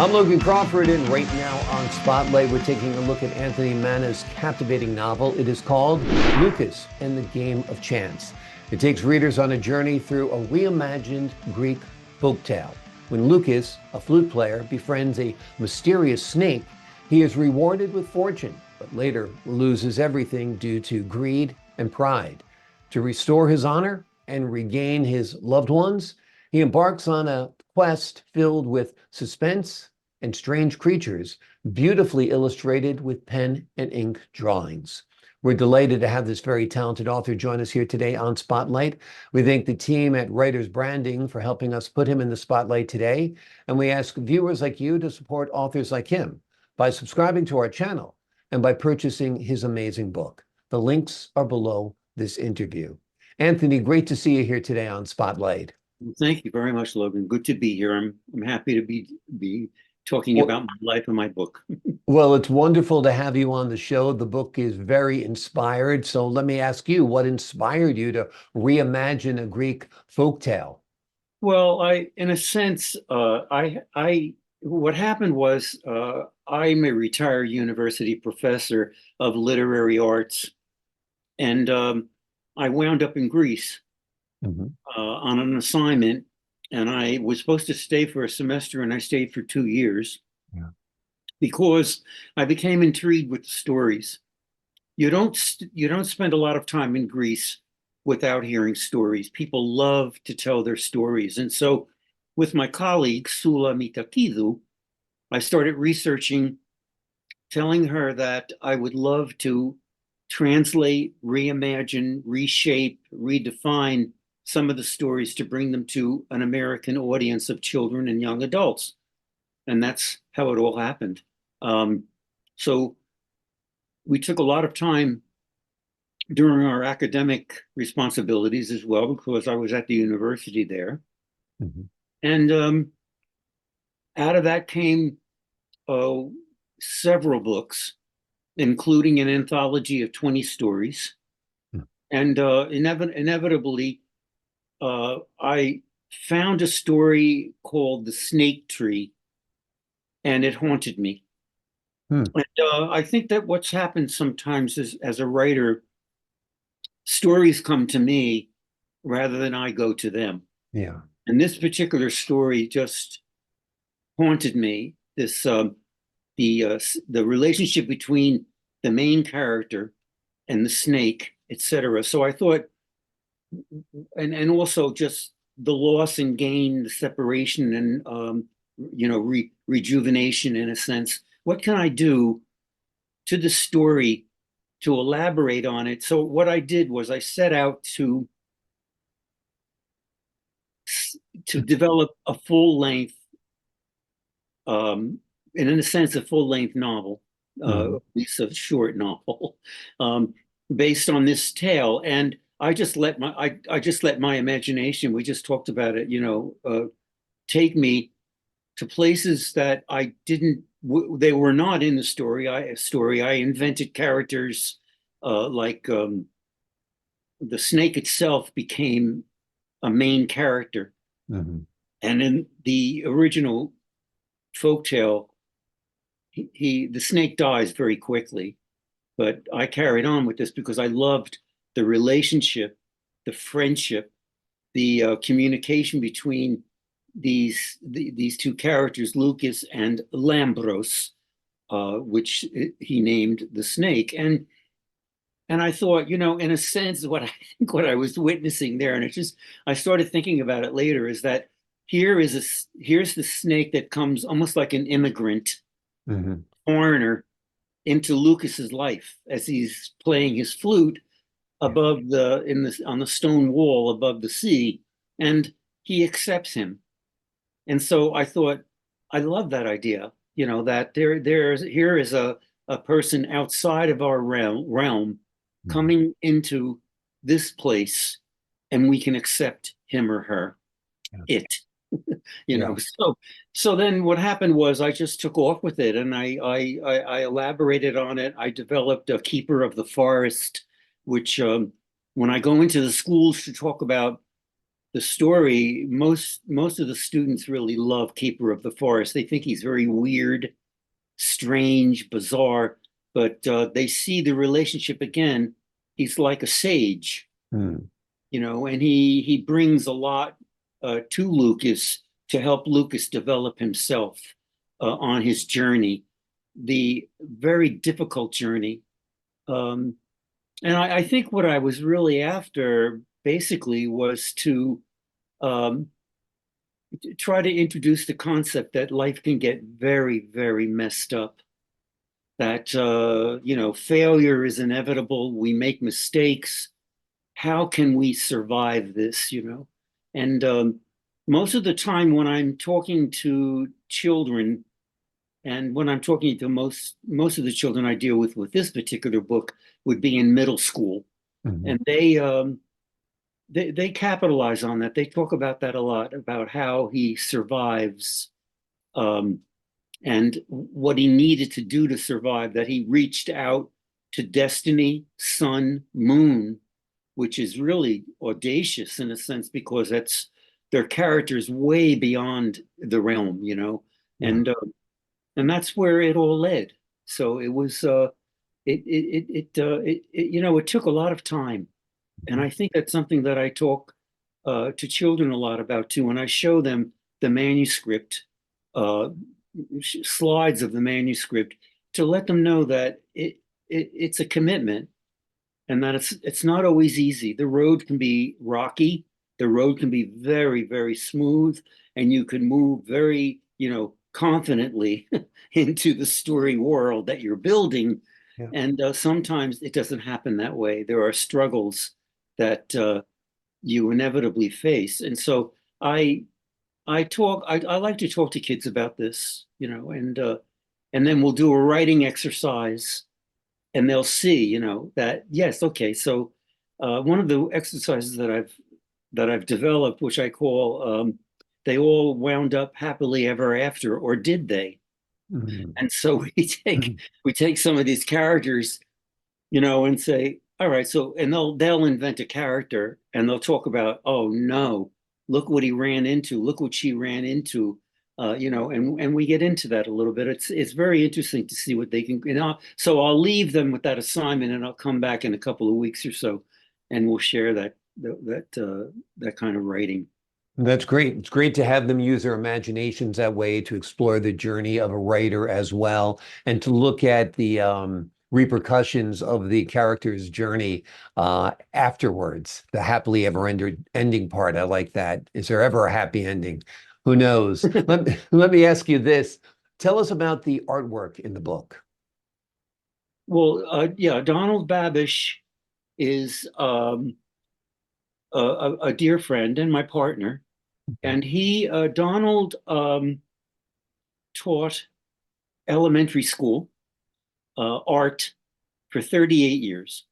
I'm Logan Crawford, and right now on Spotlight, we're taking a look at Anthony Manna's captivating novel. It is called Loukas and the Game of Chance. It takes readers on a journey through a reimagined Greek folktale. When Loukas, a flute player, befriends a mysterious snake, he is rewarded with fortune, but later loses everything due to greed and pride. To restore his honor and regain his loved ones, he embarks on a quest filled with suspense and strange creatures, beautifully illustrated with pen and ink drawings. We're delighted to have this very talented author join us here today on Spotlight. We thank the team at Writers Branding for helping us put him in the spotlight today. And we ask viewers like you to support authors like him by subscribing to our channel and by purchasing his amazing book. The links are below this interview. Anthony, great to see you here today on Spotlight. Thank you very much, Logan. Good to be here. I'm happy to be talking Well, about my life and my book. well, it's wonderful to have you on the show. The book is very inspired. So let me ask you, what inspired you to reimagine a Greek folktale? Well, in a sense, what happened was, I'm a retired university professor of literary arts, and I wound up in Greece Mhm. on an assignment, and I was supposed to stay for a semester, and I stayed for 2 years Yeah. because I became intrigued with the stories. You don't spend a lot of time in Greece without hearing stories. People love to tell their stories. And so with my colleague Sula Mitakidou, I started researching, telling her that I would love to translate, reimagine, reshape, redefine some of the stories to bring them to an American audience of children and young adults. And that's how it all happened. So we took a lot of time during our academic responsibilities as well, because I was at the university there. Mhm. And out of that came uh, several books, including an anthology of 20 stories. Mhm. And inevitably, I found a story called The Snake Tree, and it haunted me. Hmm. And I think that what's happened sometimes is, as a writer, stories come to me rather than I go to them. Yeah. And this particular story just haunted me. The relationship between the main character and the snake, etc. So I thought, and also just the loss and gain, the separation, and rejuvenation in a sense. What can I do to the story to elaborate on it? So what I did was I set out to develop a full length, and in a sense, a full length novel, Mhm. at least a short novel, um, based on this tale. And I just let my imagination. We just talked about it, take me to places that I didn't. They were not in the story. I invented characters, like the snake itself became a main character, Mhm. and in the original folktale, the snake dies very quickly. But I carried on with this because I loved the relationship, the friendship, the communication between these two characters, Loukas and Lambros, which he named the snake. And I thought, in a sense, what I think what I was witnessing there, and I started thinking about it later, is that here's the snake that comes almost like an immigrant Mhm. foreigner into Loukas's life as he's playing his flute Yeah. above on the stone wall above the sea, and he accepts him. And so I thought, I love that idea, that there's here is a person outside of our realm Mhm. coming into this place, and we can accept him or her, Yeah. it. Yeah. So then what happened was I just took off with it, and I elaborated on it. I developed a keeper of the forest, which when I go into the schools to talk about the story, most of the students really love Keeper of the Forest. They think he's very weird, strange, bizarre, but they see the relationship again. He's like a sage, Hmm. and he brings a lot to Loukas to help Loukas develop himself on his journey, the very difficult journey. Um, and I think what I was really after basically was to um, try to introduce the concept that life can get very, very messed up. That failure is inevitable. We make mistakes. How can we survive this? And most of the time, when I'm talking to children, and when I'm talking to most of the children I deal with this particular book would be in middle school, Mhm. and they capitalize on that. They talk about that a lot, about how he survives, um, and what he needed to do to survive, that he reached out to destiny, sun, moon, which is really audacious in a sense because that's their characters way beyond the realm, Yeah. and that's where it all led. So it was it took a lot of time, and I think that's something that I talk to children a lot about too. When I show them the manuscript, uh, slides of the manuscript, to let them know that it's a commitment and that it's not always easy. The road can be rocky. The road can be very, very smooth, and you can move very, confidently into the story world that you're building. Yeah. And sometimes it doesn't happen that way. There are struggles that you inevitably face. And so I like to talk to kids about this, and then we'll do a writing exercise and they'll see, that yes, okay, so one of the exercises that I've developed, which I call they all wound up happily ever after, or did they? Mhm. And so we take some of these characters, and say, all right, so and they'll invent a character and they'll talk about, oh no, look what he ran into, look what she ran into, and we get into that a little bit. It's very interesting to see what they can, so I'll leave them with that assignment and I'll come back in a couple of weeks or so, and we'll share that kind of writing. That's great. It's great to have them use their imaginations that way to explore the journey of a writer as well, and to look at the repercussions of the character's journey afterwards. The happily ever ending part. I like that. Is there ever a happy ending? Who knows? Let me ask you this. Tell us about the artwork in the book. Well, yeah, Donald Babish is a dear friend and my partner. And Donald, taught elementary school art for 38 years.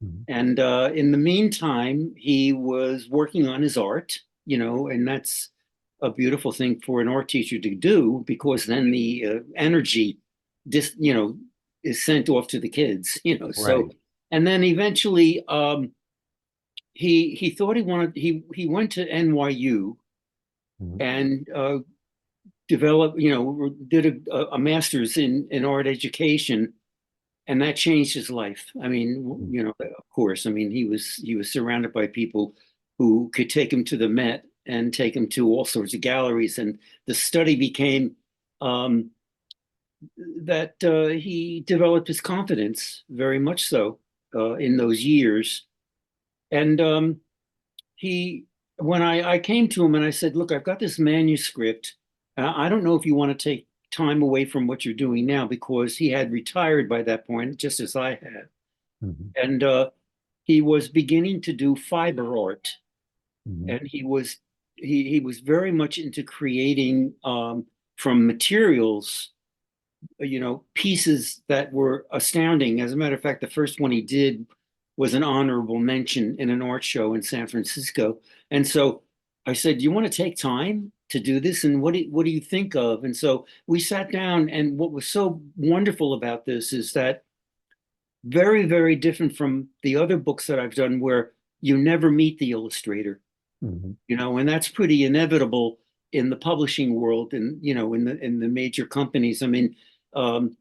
Mhm. And in the meantime, he was working on his art, and that's a beautiful thing for an art teacher to do because then the energy is sent off to the kids, so, Right. and then eventually he thought he went to NYU Mhm. and developed, did a master's in art education, and that changed his life. I mean, of course, I mean, he was surrounded by people who could take him to the Met and take him to all sorts of galleries, and the study became um, that he developed his confidence very much so in those years, and he when I came to him and I said, look, I've got this manuscript. I don't know if you want to take time away from what you're doing now because he had retired by that point, just as I had. Mhm. And he was beginning to do fiber art. Mhm. And he was very much into creating from materials, pieces that were astounding. As a matter of fact, the first one he did was an honorable mention in an art show in San Francisco. And so I said, "Do you want to take time to do this? And what do you think of?" And so we sat down. And what was so wonderful about this is that very, very different from the other books that I've done, where you never meet the illustrator. Mhm. And that's pretty inevitable in the publishing world and, in the major companies. I mean, um,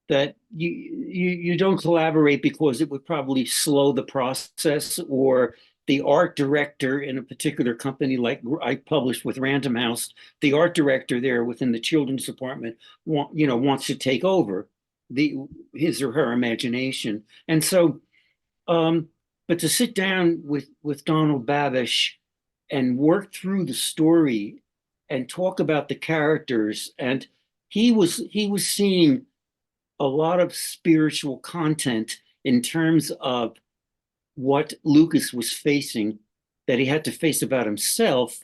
that you don't collaborate because it would probably slow the process, or the art director in a particular company like I published with Random House, the art director there within the children's department wants to take over the his or her imagination. And so but to sit down with Donald Babish and work through the story and talk about the characters, and he was seeing a lot of spiritual content in terms of what Loukas was facing, that he had to face about himself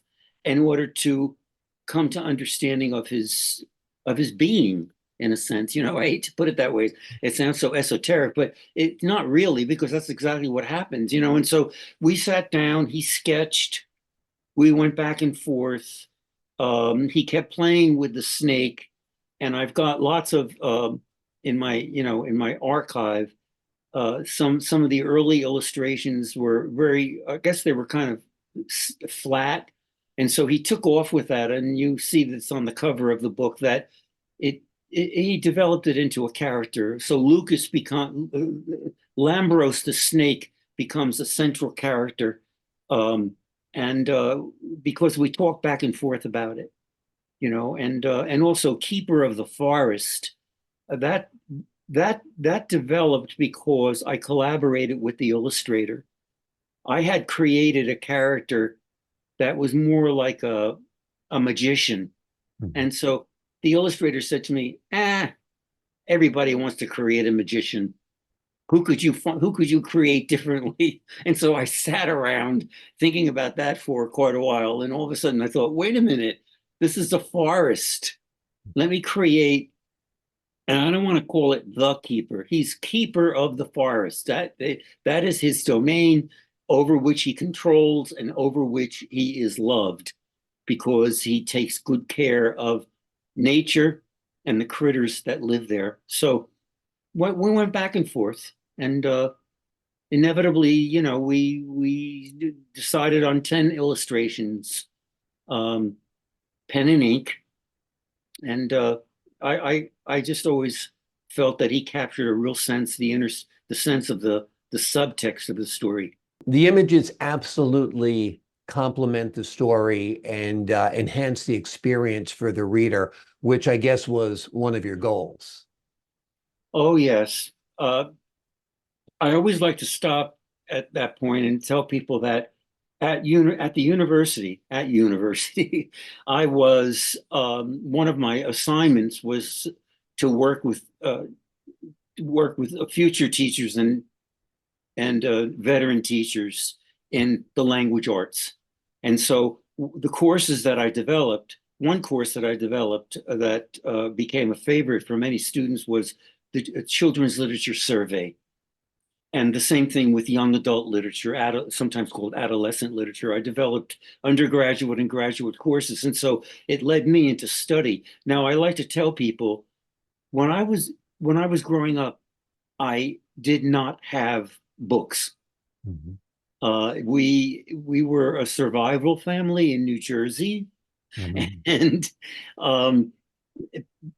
in order to come to understanding of his being, in a sense. I hate to put it that way. It sounds so esoteric, but it's not really, because that's exactly what happens. And so we sat down, he sketched, we went back and forth. He kept playing with the snake, and I've got lots of in my archive. Some of the early illustrations were very, I guess they were kind of flat, and so he took off with that. And you see this on the cover of the book, that he developed it into a character. So Loukas become Lambros the snake becomes a central character, and because we talked back and forth about it, and also Keeper of the Forest. That developed because I collaborated with the illustrator. I had created a character that was more like a magician. Mhm. And so the illustrator said to me, everybody wants to create a magician. Who could you create differently? And so I sat around thinking about that for quite a while. And all of a sudden I thought, wait a minute, this is the forest. Let me create, and I don't want to call it the keeper. He's keeper of the forest. That is his domain, over which he controls and over which he is loved, because he takes good care of nature and the critters that live there. So we went back and forth, and inevitably, we decided on 10 illustrations, um, pen and ink, and I just always felt that he captured a real sense, the sense of the subtext of the story. The images absolutely complement the story and enhance the experience for the reader, which I guess was one of your goals. Oh yes, I always like to stop at that point and tell people that at the university, I was one of my assignments was to work with future teachers and veteran teachers in the language arts. And so the courses that I developed, one course that I developed that became a favorite for many students was the Children's Literature Survey. And the same thing with young adult literature, sometimes called adolescent literature. I developed undergraduate and graduate courses. And so it led me into study. Now, I like to tell people, when I was growing up, I did not have books. Mhm. We were a survival family in New Jersey, Mhm. and um,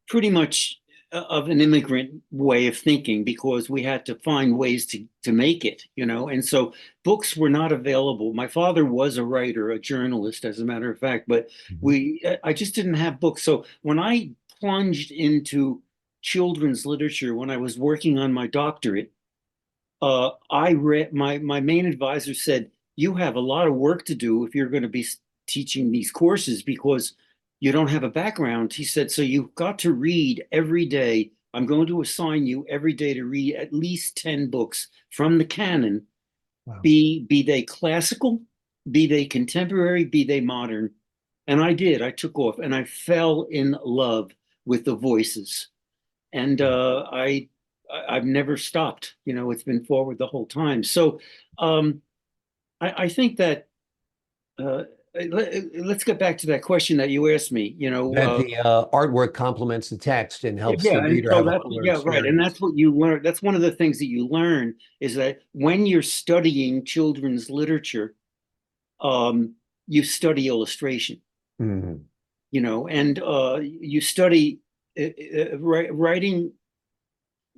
pretty much of an immigrant way of thinking, because we had to find ways to make it. And so books were not available. My father was a writer, a journalist, as a matter of fact, but Mhm. I just didn't have books. So when I plunged into children's literature when I was working on my doctorate, I read my main advisor said, "You have a lot of work to do if you're going to be teaching these courses, because you don't have a background." He said, "So you've got to read every day. I'm going to assign you every day to read at least 10 books from the canon, Wow. be they classical, be they contemporary, be they modern." And I did. I took off, and I fell in love with the voices, and I've never stopped. It's been forward the whole time. So um, I think that uh, let's get back to that question that you asked me. That the artwork complements the text and helps the Yeah, and reader so have a that's, fuller yeah, right, and that's experience. what you learn. That's one of the things that you learn, is that when you're studying children's literature, you study illustration, Mhm. and you study writing.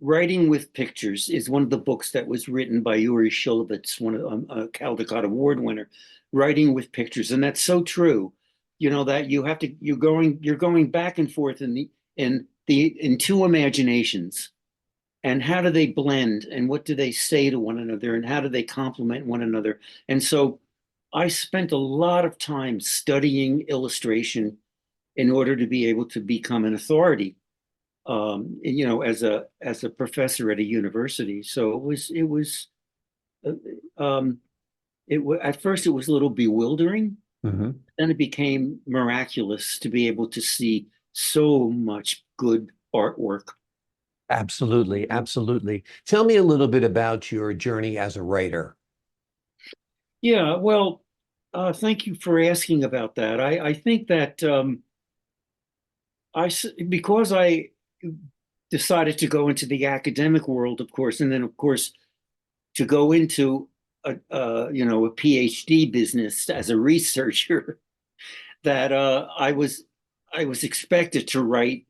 Writing with Pictures is one of the books that was written by Yuri Shulevitz, one of a Caldecott Award winner. Writing with pictures, and that's so true. That you're going back and forth in two imaginations, and how do they blend, and what do they say to one another, and how do they complement one another. And so I spent a lot of time studying illustration in order to be able to become an authority, as a professor at a university. So uh, um, at first it was a little bewildering. Mhm. Then it became miraculous to be able to see so much good artwork. Absolutely, absolutely. Tell me a little bit about your journey as a writer. Yeah, well, thank you for asking about that. I think that because I decided to go into the academic world, of course, and then of course to go into a PhD business as a researcher, that I was expected to write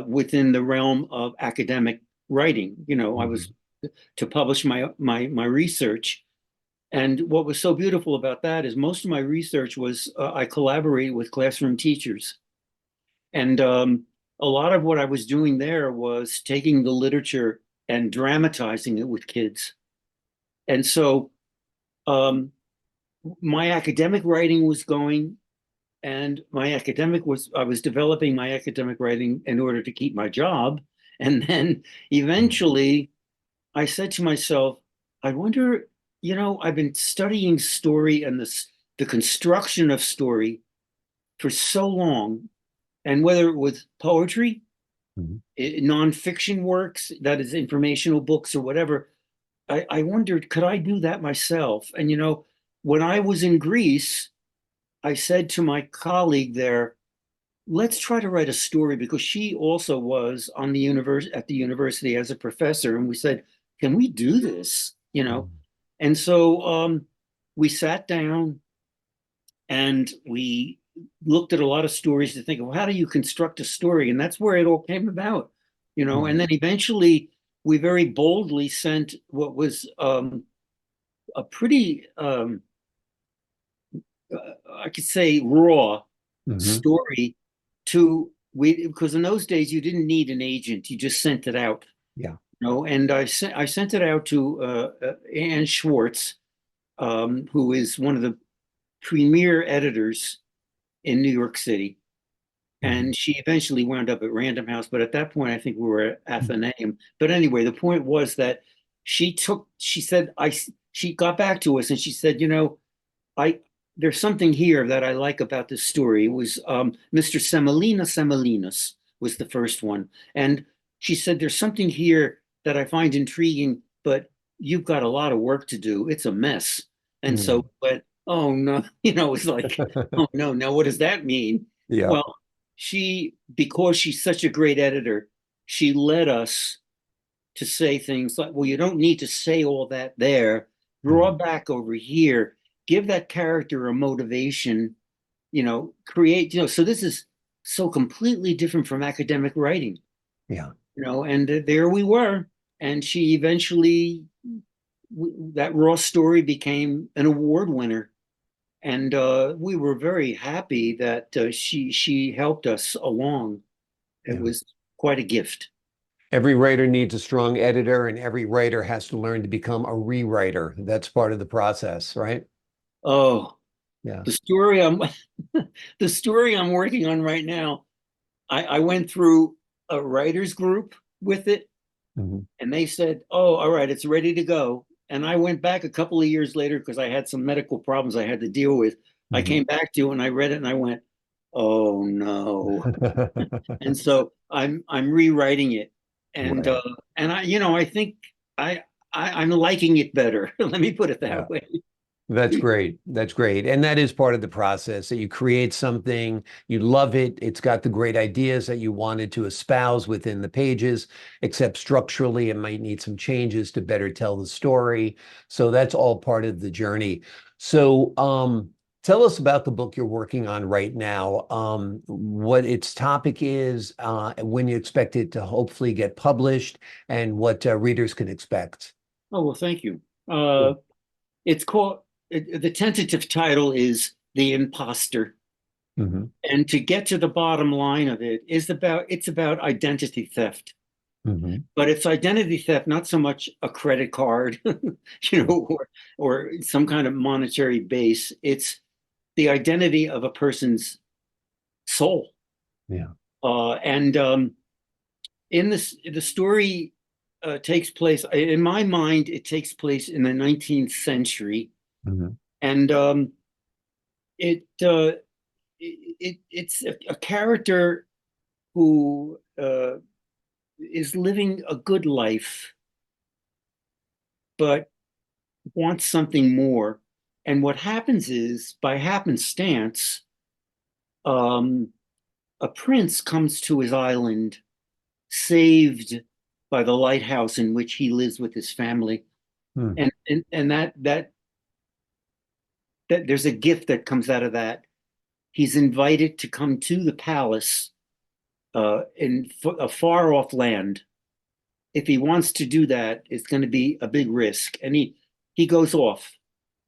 within the realm of academic writing. I was Mhm. to publish my research. And what was so beautiful about that is most of my research was I collaborated with classroom teachers. And a lot of what I was doing there was taking the literature and dramatizing it with kids. And so um, my academic writing was going, and I was developing my academic writing in order to keep my job. And then Mhm. eventually I said to myself, I wonder, I've been studying story and the construction of story for so long, and whether it was poetry, Mhm. nonfiction works, that is informational books or whatever, I wondered, could I do that myself? And when I was in Greece, I said to my colleague there, let's try to write a story, because she also was on the at the university as a professor. And we said, can we do this? Mhm. And so we sat down and we looked at a lot of stories to think of, how do you construct a story? And that's where it all came about, Mhm. and then eventually we very boldly sent what was a pretty, I could say, raw Mhm. story to we because in those days you didn't need an agent, you just sent it out. Yeah. And I sent it out to Ann Schwartz, who is one of the premier editors in New York City. Mhm. And she eventually wound up at Random House, but at that point I think we were at Athenaeum. But anyway, the point was that she said, she got back to us and she said, I there's something here that I like about this story. It was Mr. Semolina Semolinos was the first one. And she said, there's something here that I find intriguing, but you've got a lot of work to do. It's a mess. And so, Mhm. but oh no, it's like, oh no, now what does that mean? Yeah. Well, because she's such a great editor, she led us to say things like, well, you don't need to say all that there. Draw Mhm. back over here. Give that character a motivation, create, so this is so completely different from academic writing, Yeah. and there we were. And she eventually, that raw story became an award winner. And we were very happy that she helped us along. It Yeah. was quite a gift. Every writer needs a strong editor, and every writer has to learn to become a rewriter. That's part of the process, right? Oh, Yeah. the story I'm the story I'm working on right now, I went through a writers group with it, Mhm. and they said, "Oh, all right, it's ready to go." And I went back a couple of years later because I had some medical problems I had to deal with. I Mhm. came back to it and I read it and I went, "Oh no." And so I'm rewriting it. And Right. I think I, I'm liking it better. Let me put it Yeah. that way. That's great. That's great. And that is part of the process that you create something, you love it, it's got the great ideas that you wanted to espouse within the pages, except structurally it might need some changes to better tell the story. So that's all part of the journey. So, Tell us about the book you're working on right now, what its topic is, when you expect it to hopefully get published, and what readers can expect. Oh, well, thank you. Sure. It's called, the tentative title is The Imposter. Hmm. And to get to the bottom line of it is it's about identity theft. Hmm. But it's identity theft, not so much a credit card, Sure. or some kind of monetary base. It's the identity of a person's soul. Yeah. And in this, the story takes place, in my mind, it takes place in the 19th century. Hmm. And it, it's a character who is living a good life, but wants something more. And what happens is, by happenstance, um, a prince comes to his island, saved by the lighthouse in which he lives with his family. Hmm. And that there's a gift that comes out of that. He's invited to come to the palace in a far off land. If he wants to do that, it's going to be a big risk. And he goes off,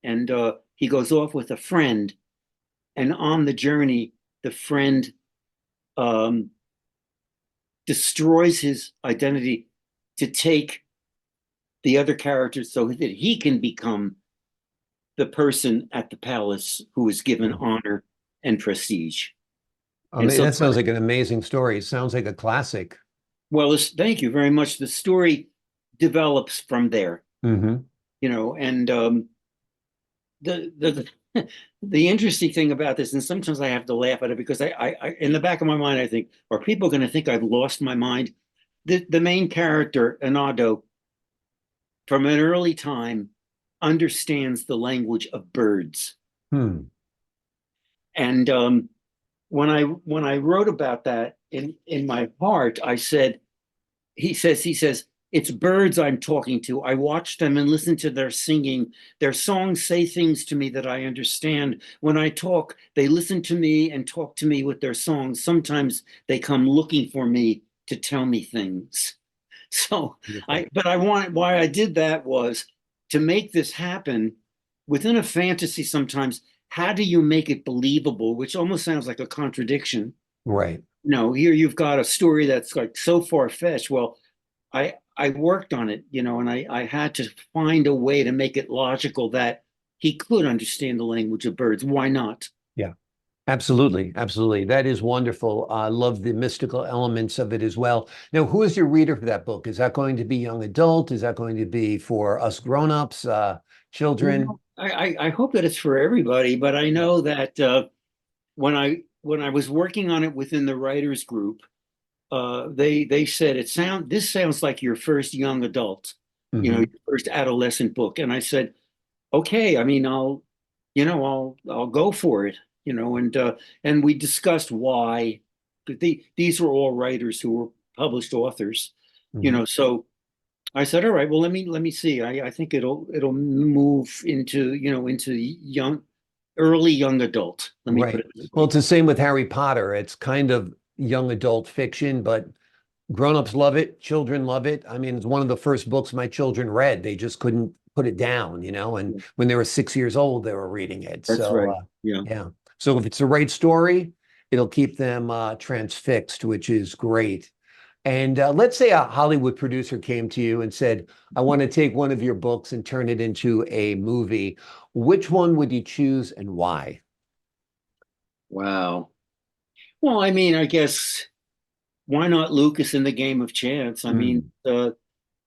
and he goes off with a friend. And on the journey, the friend um, destroys his identity to take the other characters so that he can become the person at the palace who is given Hmm. honor and prestige. I And mean, so, that sounds like an amazing story. It sounds like a classic. well, thank you very much. The story develops from there, Hmm. and the interesting thing about this, and sometimes I have to laugh at it because in the back of my mind, I think, are people going to think I've lost my mind? The main character, Anado, from an early time, understands the language of birds. Hmm. And when I wrote about that in my heart, I said, he says, it's birds I'm talking to. I watch them and listen to their singing. Their songs say things to me that I understand. When I talk, they listen to me and talk to me with their songs. Sometimes they come looking for me to tell me things. So Beautiful. why I did that was to make this happen within a fantasy sometimes. How do you make it believable? Which almost sounds like a contradiction. Right. No, here you've got a story that's like so far-fetched. Well, I worked on it, and I had to find a way to make it logical that he could understand the language of birds. Why not? Yeah. Absolutely, absolutely. That is wonderful. I love the mystical elements of it as well. Now, who is your reader for that book? Is that going to be young adult? Is that going to be for us grown-ups, children? I hope that it's for everybody, but I Yeah. know that when I was working on it within the writers group, they said this sounds like your first young adult, your Hmm. first adolescent book. And I said, okay, I mean, I'll go for it, and we discussed why. These were all writers who were published authors, Hmm. so I said, all right, well, let me see. I think it'll move into, into early young adult. Let me put Right. it this Well, way. it's the same with Harry Potter. It's kind of young adult fiction, but grown-ups love it, children love it. I mean, it's one of the first books my children read. They just couldn't put it down, and when they were 6 years old, they were reading it. That's So, right. Yeah. yeah. So if it's the right story, it'll keep them transfixed, which is great. And let's say a Hollywood producer came to you and said, I want to take one of your books and turn it into a movie. Which one would you choose and why? Wow. Well, I mean, I guess why not Lucas in the Game of Chance? I mean, Hmm.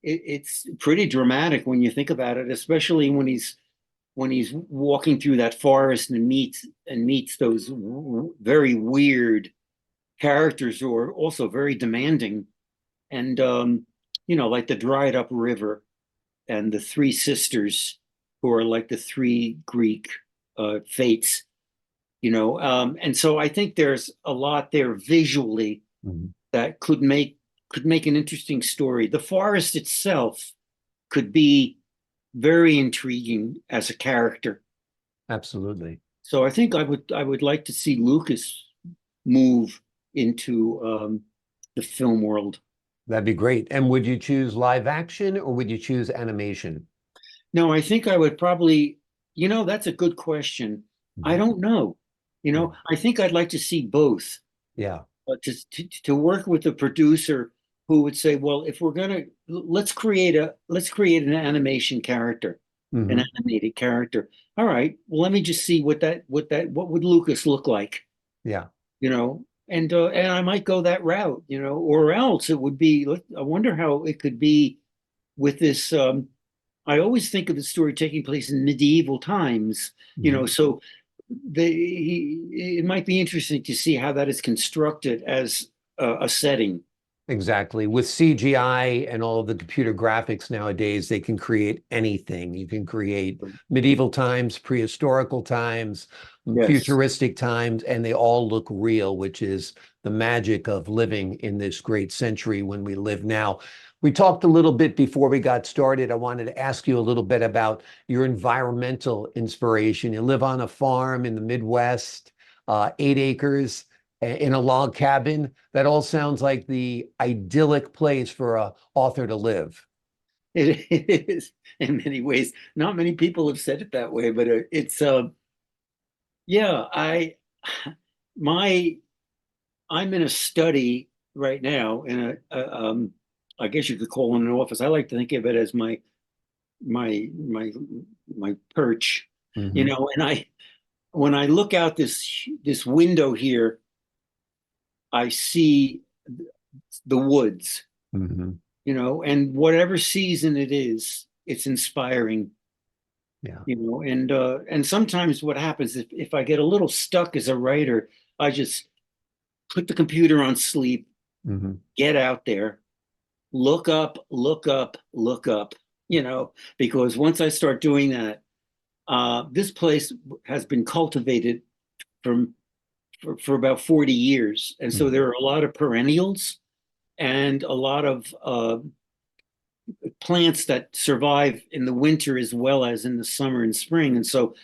it's pretty dramatic when you think about it, especially when he's walking through that forest and meets those very weird characters who are also very demanding, and like the dried up river and the three sisters who are like the three Greek fates, and so I think there's a lot there visually Mhm. that could make an interesting story. The forest itself could be very intriguing as a character. Absolutely. So I think I would like to see Lucas move into the film world. That'd be great. And would you choose live action or would you choose animation? No, I think I would probably, that's a good question. I Mhm. don't know. Yeah. I think I'd like to see both. Yeah. To work with a producer who would say, well, if we're gonna let's create an animation character, an Hmm. animated character. All right, well, let me just see what would Lucas look like, Yeah. and I might go that route, or else it would be. I wonder how it could be with this. I always think of the story taking place in medieval times, Mhm. so it might be interesting to see how that is constructed as a setting. Exactly. With CGI and all of the computer graphics nowadays, they can create anything. You can create medieval times, prehistorical times, Yes. futuristic times, and they all look real, which is the magic of living in this great century when we live now. We talked a little bit before we got started. I wanted to ask you a little bit about your environmental inspiration. You live on a farm in the Midwest, 8 acres in a log cabin. That all sounds like the idyllic place for a author to live. It is in many ways. Not many people have said it that way, but it's yeah, my I'm in a study right now in I guess you could call it an office. I like to think of it as my my my perch, Hmm. and I when I look out this window here, I see the woods, Hmm. and whatever season it is, it's inspiring, Yeah. and sometimes what happens if I get a little stuck as a writer, I just put the computer on sleep, Hmm. get out there, look up, look up, look up, because once I start doing that, this place has been cultivated from for about 40 years. And so Hmm. there are a lot of perennials and a lot of plants that survive in the winter as well as in the summer and spring. And so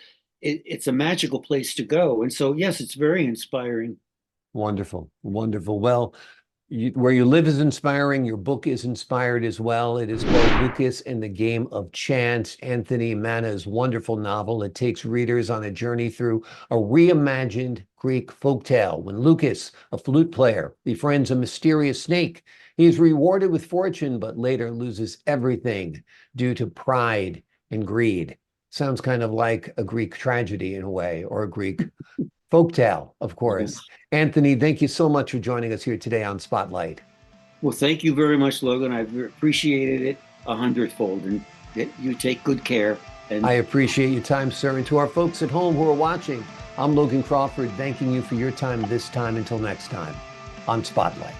it's a magical place to go. And so, yes, it's very inspiring. Wonderful. Wonderful. Well, where you live is inspiring. Your book is inspired as well. It is called Loukas and the Game of Chance, Anthony Manna's wonderful novel. It takes readers on a journey through a reimagined Greek folktale. When Loukas, a flute player, befriends a mysterious snake, he is rewarded with fortune, but later loses everything due to pride and greed. Sounds kind of like a Greek tragedy in a way, or a Greek folktale, of course. Anthony, thank you so much for joining us here today on Spotlight. Well, thank you very much, Logan. I've appreciated it a hundredfold, and that you take good care. I And appreciate your time, sir. And to our folks at home who are watching, I'm Logan Crawford, thanking you for your time this time. Until next time on Spotlight.